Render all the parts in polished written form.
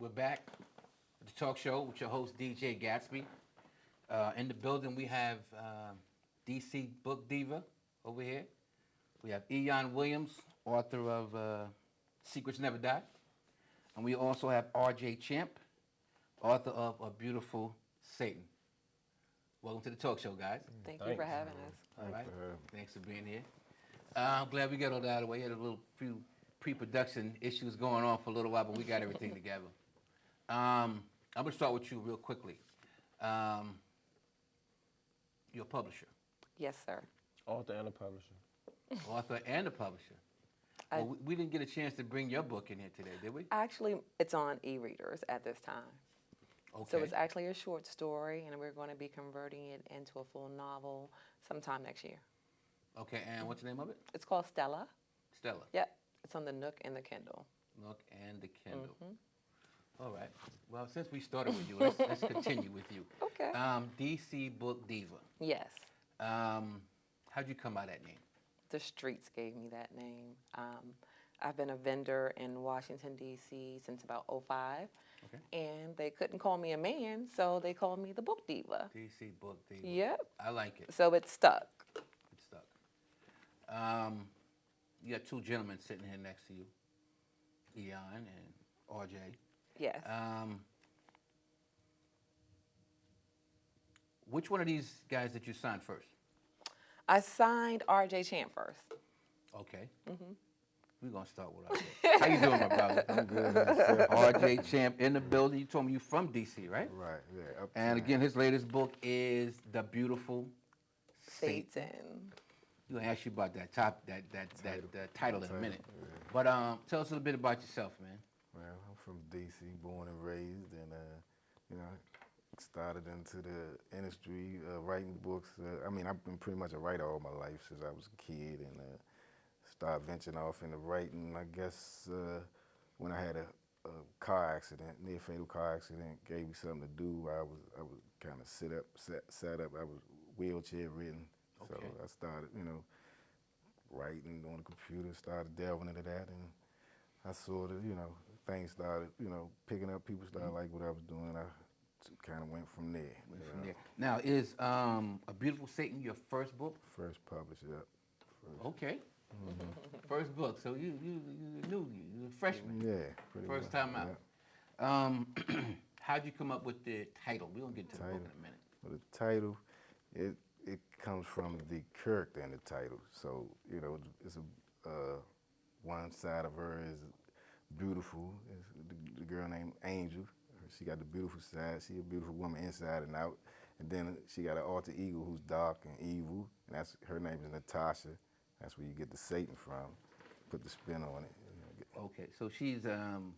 We're back at the talk show with your host, DJ Gatsby. In the building, we have DC Book Diva over here. We have Eyone Williams, author of Secrets Never Die. And we also have RJ Champ, author of A Beautiful Satan. Welcome to the talk show, guys. Thank you for having us. All right. Thanks for being here. I'm glad we got all that out of the way. We had a few pre-production issues going on for a little while, but we got everything together. I'm going to start with you real quickly. You're a publisher. Yes, sir. Author and a publisher. Author and a publisher. Well, we didn't get a chance to bring your book in here today, did we? Actually, it's on e-readers at this time. Okay. So it's actually a short story, and we're going to be converting it into a full novel sometime next year. Okay, and what's the name of it? It's called Stella. Stella. Yep. It's on the Nook and the Kindle. Nook and the Kindle. Mm-hmm. All right. Well, since we started with you, let's continue with you. Okay. DC Book Diva. Yes. How'd you come by that name? The streets gave me that name. I've been a vendor in Washington, D.C. since about '05. Okay. And they couldn't call me a man, so they called me the Book Diva. DC Book Diva. Yep. I like it. So it stuck. It's stuck. You got two gentlemen sitting here next to you, Eyone and RJ. Yes. Which one of these guys did you sign first? I signed RJ Champ first. Okay. We're going to start with RJ. How you doing, my brother? I'm good. RJ Champ in the building. You told me you're from D.C., right? Right, yeah. And again, his latest book is The Beautiful Satan. Satan. We're going to ask you about that title in a minute. Yeah. But tell us a little bit about yourself, man. Well, I'm from D.C., born and raised, and started into the industry writing books. I mean, I've been pretty much a writer all my life since I was a kid, and started venturing off into writing. I guess when I had a car accident, near fatal car accident, gave me something to do. I was kind of sat up. I was wheelchair ridden, so I started, writing on the computer. Started delving into that, and I sort of, things started, picking up. People started like what I was doing. I kind of went from there. Now, is A Beautiful Satan your first book? First published, yep. Okay. First book. So you knew you were a freshman. Yeah, pretty First much, time out. yeah. How'd you come up with the title? We're gonna get to the book in a minute. Well, the title, it comes from the character in the title. So it's one side of her is beautiful. It's the girl named Angel. She got the beautiful side. She a beautiful woman inside and out. And then she got an alter ego who's dark and evil, and her name is Natasha. That's where you get the Satan from. Put the spin on it. Okay, so she's I'm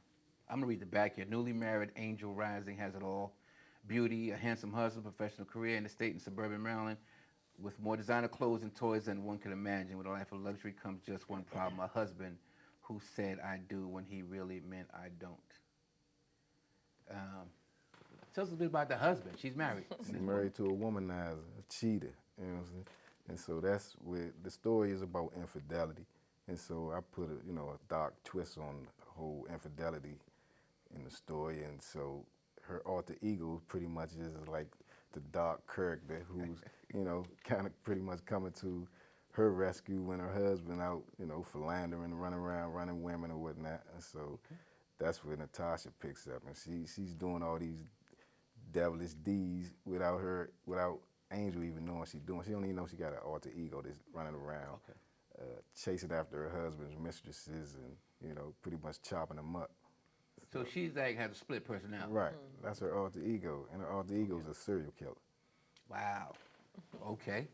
gonna read the back here. Newly married, Angel Rising, has it all: beauty, a handsome husband, professional career in the state in suburban Maryland, with more designer clothes and toys than one could imagine. With a life of luxury comes just one problem: a husband who said "I do" when he really meant "I don't." Tell us a bit about the husband. She's married. She's married to a womanizer, a cheater, you know what I'm saying? And so that's where the story is about infidelity. And so I put a dark twist on the whole infidelity in the story. And so her alter ego pretty much is like the dark character who's, kind of pretty much coming to her rescue when her husband out, philandering, running around, running women or whatnot. And so that's where Natasha picks up, and she's doing all these devilish deeds without Angel even knowing she's doing. She don't even know she got an alter ego that's running around, chasing after her husband's mistresses, and pretty much chopping them up. So she's like has a split personality. Right, that's her alter ego, and her alter ego is a serial killer. Wow. Okay,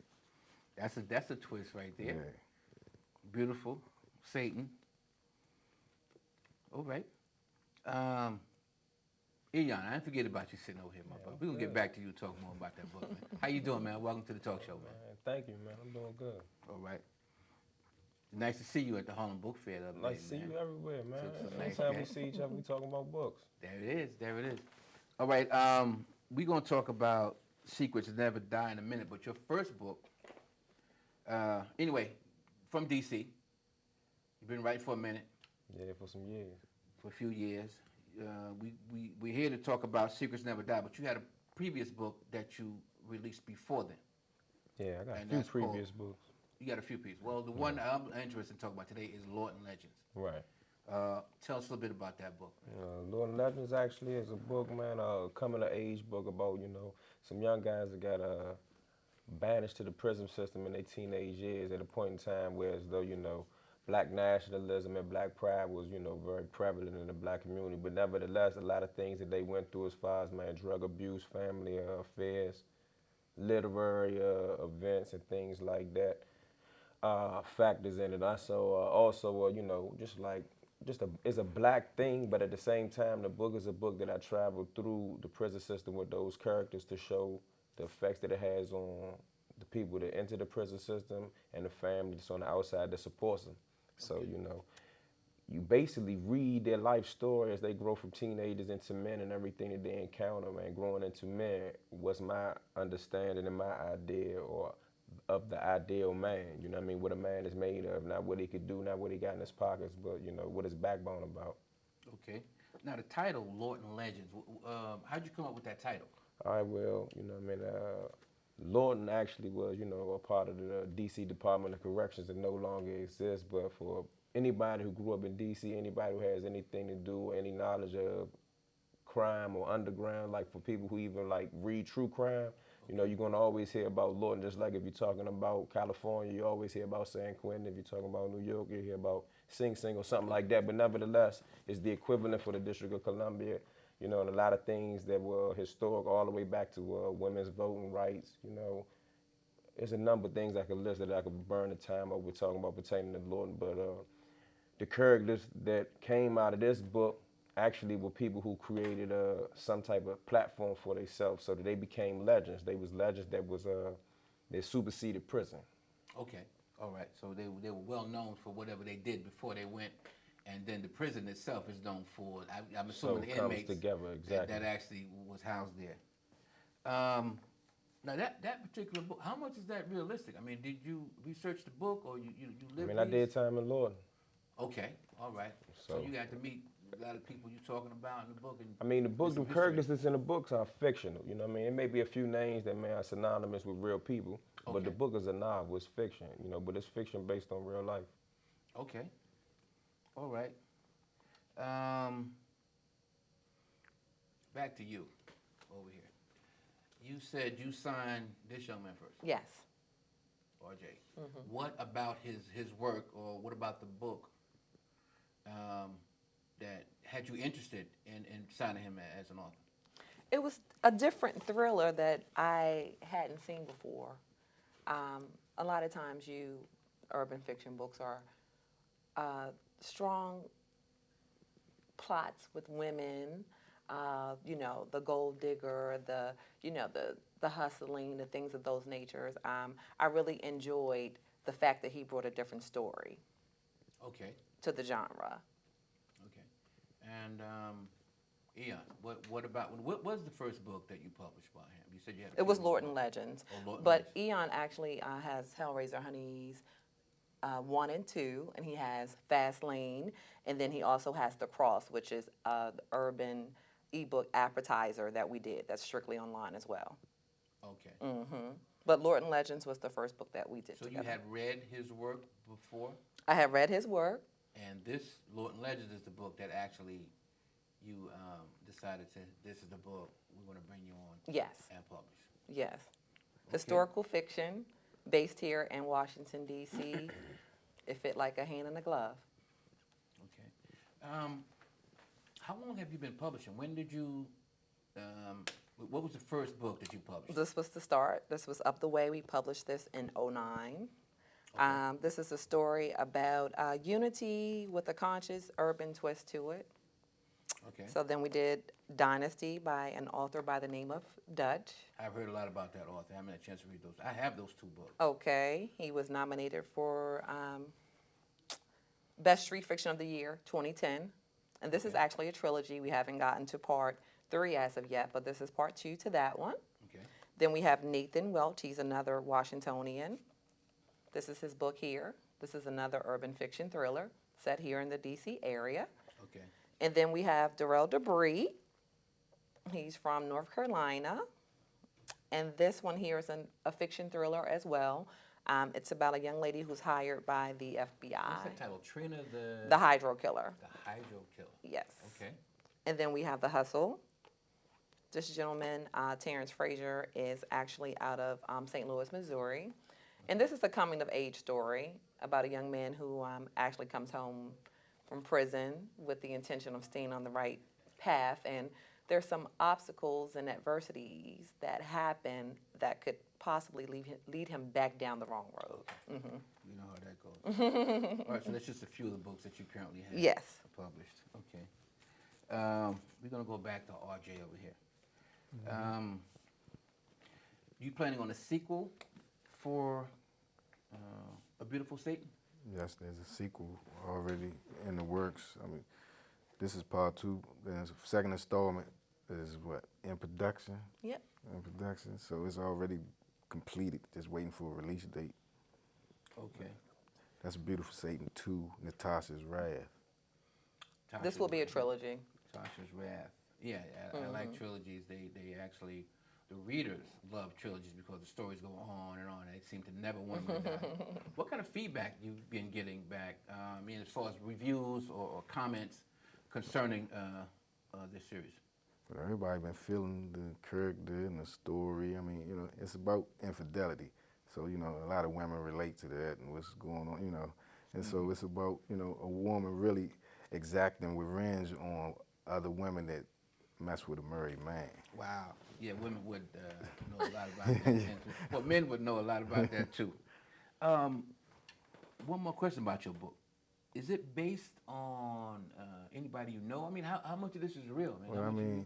that's a twist right there. Yeah. Beautiful Satan. All right. Eyone, I didn't forget about you sitting over here, my brother. We're going to get back to you and talk more about that book, man. How you doing, man? Welcome to the talk show, man. Thank you, man. I'm doing good. All right. Nice to see you at the Harlem Book Fair the other day, Nice to see you everywhere, man. It's a nice Anytime day. we see each other, we talking about books. There it is. There it is. All right. We're going to talk about Secrets Never Die in a minute, but your first book, anyway, from D.C., you've been writing for a minute. Yeah, for some years. For a few years. we're here to talk about Secrets Never Die, but you had a previous book that you released before then. Yeah, I got And a few that's called- previous books. You got a few pieces. Well, the one I'm interested in talking about today is Lorton Legends. Right. Tell us a little bit about that book. Lorton Legends actually is a book, man, a coming of age book about, some young guys that got banished to the prison system in their teenage years at a point in time where as though, black nationalism and black pride was, very prevalent in the black community. But nevertheless, a lot of things that they went through as far as, man, drug abuse, family affairs, literary events and things like that, factors in it. It's a black thing, but at the same time, the book is a book that I traveled through the prison system with those characters to show the effects that it has on the people that enter the prison system and the families on the outside that supports them. So, you basically read their life story as they grow from teenagers into men and everything that they encounter, man. Growing into men was my understanding and my idea or of the ideal man, you know what I mean? What a man is made of, not what he could do, not what he got in his pockets, but, what his backbone about. Okay. Now, the title, Lorton Legends, how'd you come up with that title? All right, well, Lorton actually was, a part of the DC Department of Corrections that no longer exists, but for anybody who grew up in DC, anybody who has anything to do, any knowledge of crime or underground, like for people who even like read true crime, you're going to always hear about Lorton. Just like if you're talking about California, you always hear about San Quentin. If you're talking about New York, you hear about Sing Sing or something like that. But nevertheless, it's the equivalent for the District of Columbia, and a lot of things that were historic all the way back to women's voting rights, There's a number of things I could list that I could burn the time over talking about pertaining to Lorton. But the characters that came out of this book actually were people who created some type of platform for themselves so that they became legends. They was legends that superseded prison. Okay. All right. So they were well known for whatever they did before they went, and then the prison itself is known for, I'm assuming, the inmates together, exactly. that actually was housed there. Now, that particular book, how much is that realistic? I mean, did you research the book or you lived I did time in Lorton. Okay. All right. So So you got to meet a lot of people you're talking about in the book. And the book, some the characters that's in the books are fictional. It may be a few names that are synonymous with real people, but the Okay. book is a novel, it's fiction, but it's fiction based on real life. Okay. All right. Back to you over here. You said you signed this young man first, Yes. RJ. What about his work, or what about the book that had you interested in signing him as an author? It was a different thriller that I hadn't seen before. A lot of times urban fiction books are strong plots with women, the gold digger, the hustling, the things of those natures. I really enjoyed the fact that he brought a different story Okay. to the genre. Okay. And Eyone, what was the first book that you published by him? You said you had. It was Lorton Legends. Oh, Lorton But Legends. Eyone actually has Hellraiser Honeys 1 and 2, and he has Fast Lane, and then he also has The Cross, which is the urban ebook appetizer that we did. That's strictly online as well. Okay. But Lorton Legends was the first book that we did So together. you had read his work before, I had read his work. and this Lorton Legends is the book that actually you decided this is the book we want to bring you on Yes, and publish. yes. Historical fiction based here in Washington, D.C. It fit like a hand in a glove. Okay. How long have you been publishing? When did you? What was the first book that you published? This was the start. This was Up the Way. We published this in '09. This is a story about unity with a conscious urban twist to it. Okay. So then we did Dynasty by an author by the name of Dutch. I've heard a lot about that author. I haven't had a chance to read those. I have those 2 books. Okay, he was nominated for Best Street Fiction of the Year, 2010. And this is actually a trilogy. We haven't gotten to part 3 as of yet, but this is part 2 to that one. Okay. Then we have Nathan Welch. He's another Washingtonian. This is his book here. This is another urban fiction thriller set here in the D.C. area. Okay. And then we have Darrell Debris. He's from North Carolina. And this one here is a fiction thriller as well. It's about a young lady who's hired by the FBI. What's that title? Trina The Hydro Killer. The Hydro Killer. Yes. Okay. And then we have The Hustle. This gentleman, Terrence Frazier, is actually out of St. Louis, Missouri. And this is a coming-of-age story about a young man who actually comes home from prison with the intention of staying on the right path. And there's some obstacles and adversities that happen that could possibly lead him back down the wrong road. Mm-hmm. You know how that goes. All right, so that's just a few of the books that you currently have Yes. published. Okay. We're going to go back to RJ over here. You planning on a sequel for A Beautiful Satan? Yes, there's a sequel already in the works. I mean, this is part 2. There's a second installment is what, in production? Yep. In production, so it's already completed, just waiting for a release date. Okay. That's Beautiful Satan 2, Natasha's Wrath. This will be a trilogy. Tasha's Wrath. Yeah, I like trilogies. They actually, the readers love trilogies because the stories go on and on. They seem to never want to die. What kind of feedback you've been getting back? I mean, as far as reviews or comments concerning this series? But everybody been feeling the character and the story. I mean, you know, it's about infidelity. So, you know, a lot of women relate to that and what's going on, you know. And so it's about, you know, a woman really exacting revenge on other women that mess with a married man. Wow. Yeah, women would know a lot about that. Well, men would know a lot about that too. One more question about your book. Is it based on anybody you know? I mean, how much of this is real? Man? Well, I mean,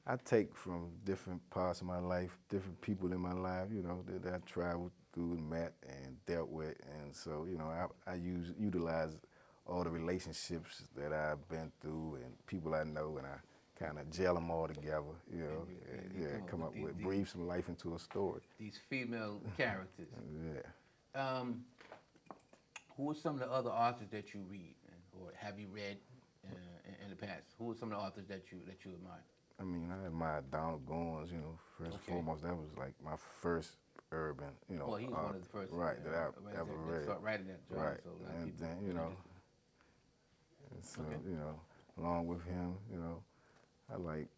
I take from different parts of my life, different people in my life, you know, that I traveled through and met and dealt with. And so, you know, I utilize all the relationships that I've been through and people I know, and I kind of gel them all together, you know, come up with, breathe some life into a story. These female characters. Yeah. Who are some of the other authors that you read, or have you read in the past? Who are some of the authors that you admire? I mean, I admire Donald Goins, you know, first and foremost. That was like my first urban, you know, well, he was one of the first, right, that I ever read. Start writing that genre, right, so a lot of and people then, you know, and so, you know, along with him, you know, I like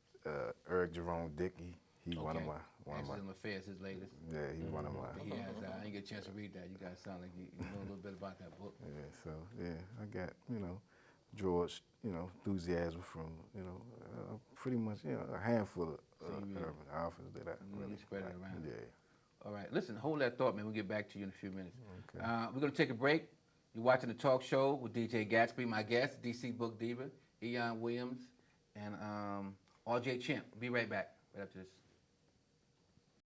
Eric Jerome Dickey. He's one of my Accidental Affairs, his latest. Yeah, he's one of my. He has. I didn't get a chance to read that. You guys sound like you know a little bit about that book. Yeah, so yeah, I got, you know, George, you know, enthusiasm from, you know, pretty much, you know, a handful of urban authors that I really spread it around. Yeah. All right, listen, hold that thought, man. We'll get back to you in a few minutes. Okay. We're going to take a break. You're watching the talk show with DJ Gatsby, my guest, DC Book Diva, Eyone Williams, and RJ Champ. Be right back, right after this.